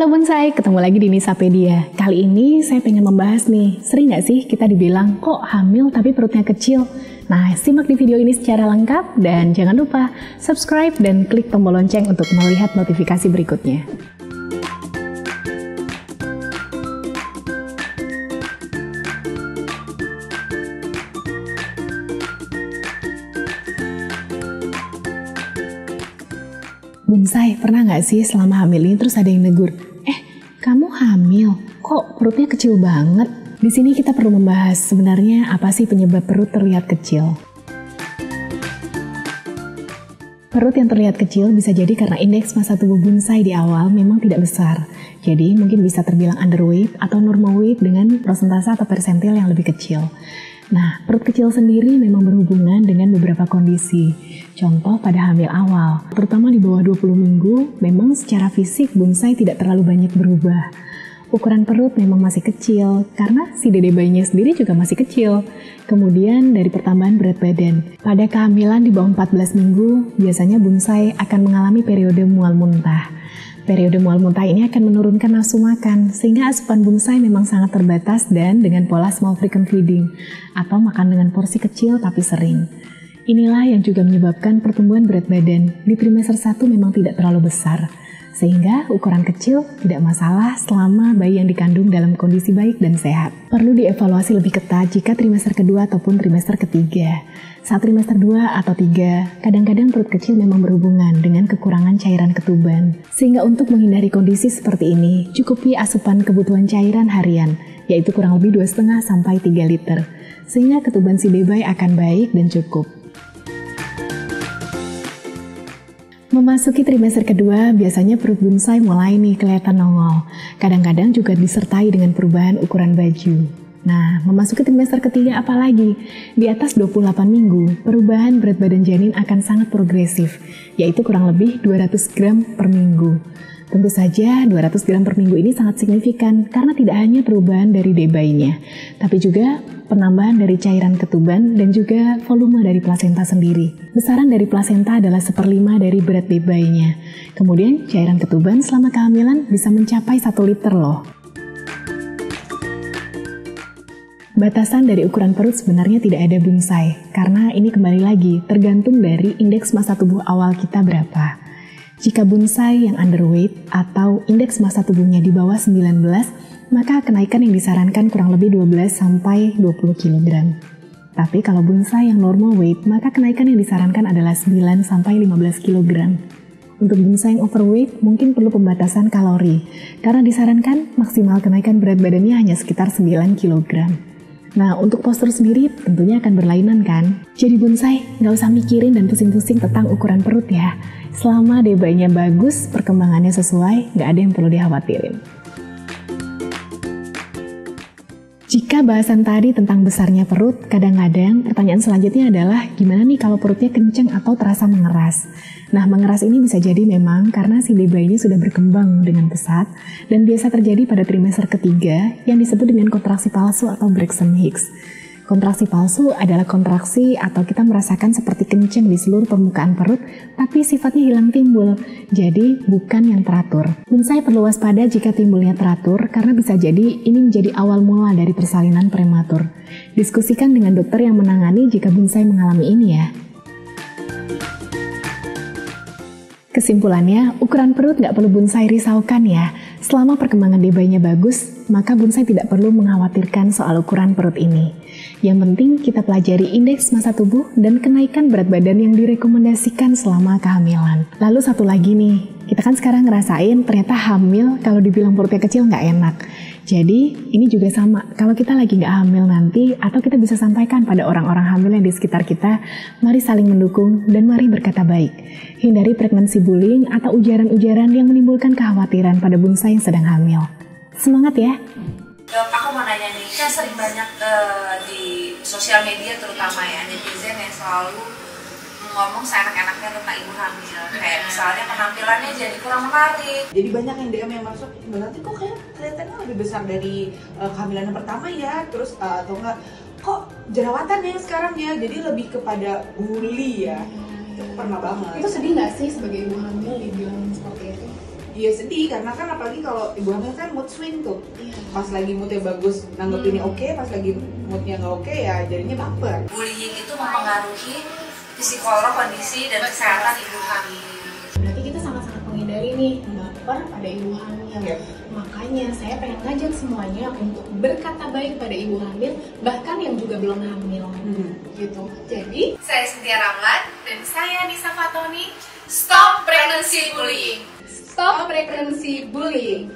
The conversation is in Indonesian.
Halo Bonsai, ketemu lagi di Nisapedia. Kali ini saya pengen membahas nih, sering nggak sih kita dibilang kok hamil tapi perutnya kecil? Nah, simak di video ini secara lengkap dan jangan lupa subscribe dan klik tombol lonceng untuk melihat notifikasi berikutnya. Bonsai, pernah nggak sih selama hamil ini terus ada yang negur, kamu hamil, kok perutnya kecil banget? Di sini kita perlu membahas sebenarnya apa sih penyebab perut terlihat kecil. Perut yang terlihat kecil bisa jadi karena indeks massa tubuh bonsai di awal memang tidak besar. Jadi mungkin bisa terbilang underweight atau normal weight dengan persentase atau persentil yang lebih kecil. Nah, perut kecil sendiri memang berhubungan dengan beberapa kondisi. Contoh pada hamil awal, terutama di bawah 20 minggu, memang secara fisik bonsai tidak terlalu banyak berubah. Ukuran perut memang masih kecil, karena si dede bayinya sendiri juga masih kecil. Kemudian dari pertambahan berat badan. Pada kehamilan di bawah 14 minggu, biasanya bonsai akan mengalami periode mual muntah. Periode mual muntah ini akan menurunkan nafsu makan, sehingga asupan bonsai memang sangat terbatas dan dengan pola small frequent feeding, atau makan dengan porsi kecil tapi sering. Inilah yang juga menyebabkan pertumbuhan berat badan di trimester 1 memang tidak terlalu besar, sehingga ukuran kecil tidak masalah selama bayi yang dikandung dalam kondisi baik dan sehat. Perlu dievaluasi lebih ketat jika trimester kedua ataupun trimester ketiga. Saat trimester 2 atau 3, kadang-kadang perut kecil memang berhubungan dengan kekurangan cairan ketuban. Sehingga untuk menghindari kondisi seperti ini, cukupi asupan kebutuhan cairan harian, yaitu kurang lebih 2,5 sampai 3 liter. Sehingga ketuban si bayi akan baik dan cukup. Memasuki trimester kedua, biasanya perut bonsai mulai nih kelihatan nongol. Kadang-kadang juga disertai dengan perubahan ukuran baju. Nah, memasuki trimester ketiga apalagi? Di atas 28 minggu, perubahan berat badan janin akan sangat progresif, yaitu kurang lebih 200 gram per minggu. Tentu saja 200 gram per minggu ini sangat signifikan karena tidak hanya perubahan dari bayinya, tapi juga penambahan dari cairan ketuban dan juga volume dari plasenta sendiri. Besaran dari plasenta adalah 1/5 dari berat bayinya. Kemudian cairan ketuban selama kehamilan bisa mencapai 1 liter loh. Batasan dari ukuran perut sebenarnya tidak ada bonsai, karena ini kembali lagi tergantung dari indeks massa tubuh awal kita berapa. Jika bonsai yang underweight atau indeks massa tubuhnya di bawah 19, maka kenaikan yang disarankan kurang lebih 12-20 kg. Tapi kalau bonsai yang normal weight, maka kenaikan yang disarankan adalah 9-15 kg. Untuk bonsai yang overweight, mungkin perlu pembatasan kalori, karena disarankan maksimal kenaikan berat badannya hanya sekitar 9 kg. Nah, untuk postur sendiri tentunya akan berlainan kan? Jadi bonsai, nggak usah mikirin dan pusing-pusing tentang ukuran perut ya. Selama bayinya bagus, perkembangannya sesuai, nggak ada yang perlu dikhawatirin. Jika bahasan tadi tentang besarnya perut, kadang-kadang pertanyaan selanjutnya adalah gimana nih kalau perutnya kenceng atau terasa mengeras? Nah, mengeras ini bisa jadi memang karena si bayi ini sudah berkembang dengan pesat dan biasa terjadi pada trimester ketiga yang disebut dengan kontraksi palsu atau Braxton Hicks. Kontraksi palsu adalah kontraksi atau kita merasakan seperti kenceng di seluruh permukaan perut, tapi sifatnya hilang timbul, jadi bukan yang teratur. Bonsai perlu waspada jika timbulnya teratur, karena bisa jadi ini menjadi awal mula dari persalinan prematur. Diskusikan dengan dokter yang menangani jika bonsai mengalami ini ya. Kesimpulannya, ukuran perut nggak perlu bonsai risaukan ya. Selama perkembangan bayinya bagus, maka bonsai tidak perlu mengkhawatirkan soal ukuran perut ini. Yang penting kita pelajari indeks massa tubuh dan kenaikan berat badan yang direkomendasikan selama kehamilan. Lalu satu lagi nih, kita kan sekarang ngerasain ternyata hamil kalau dibilang perutnya kecil nggak enak. Jadi ini juga sama, kalau kita lagi nggak hamil nanti, atau kita bisa sampaikan pada orang-orang hamil yang di sekitar kita, mari saling mendukung dan mari berkata baik. Hindari pregnancy bullying atau ujaran-ujaran yang menimbulkan kekhawatiran pada bonsai yang sedang hamil. Semangat ya! Dok, aku mau nanya nih, kan sering banyak di sosial media terutama ya, netizen yang selalu ngomong seenak-enaknya tentang ibu hamil. Kayak misalnya penampilannya jadi kurang menarik. Jadi banyak yang DM yang masuk, nanti kok kayak kelihatannya lebih besar dari kehamilan yang pertama ya, terus atau enggak, kok jerawatan ya sekarang ya, jadi lebih kepada bully ya. Itu pernah banget. Itu sedih nggak sih sebagai ibu hamil dibilang seperti itu? Iya sedih karena kan apalagi kalau ibu hamil kan mood swing tuh. Pas lagi moodnya bagus nanggepinnya oke, pas lagi moodnya nggak oke ya jadinya baper. Bullying itu mempengaruhi psikolog, kondisi dan kesehatan ibu hamil. Berarti kita sangat-sangat menghindari nih baper pada ibu hamil. Makanya saya pengen ngajak semuanya untuk berkata baik pada ibu hamil, bahkan yang juga belum hamil. Gitu. Jadi, Saya Cynthia Ramlan dan saya Nisa Fatoni. Stop pregnancy bullying. stop pregnancy bullying.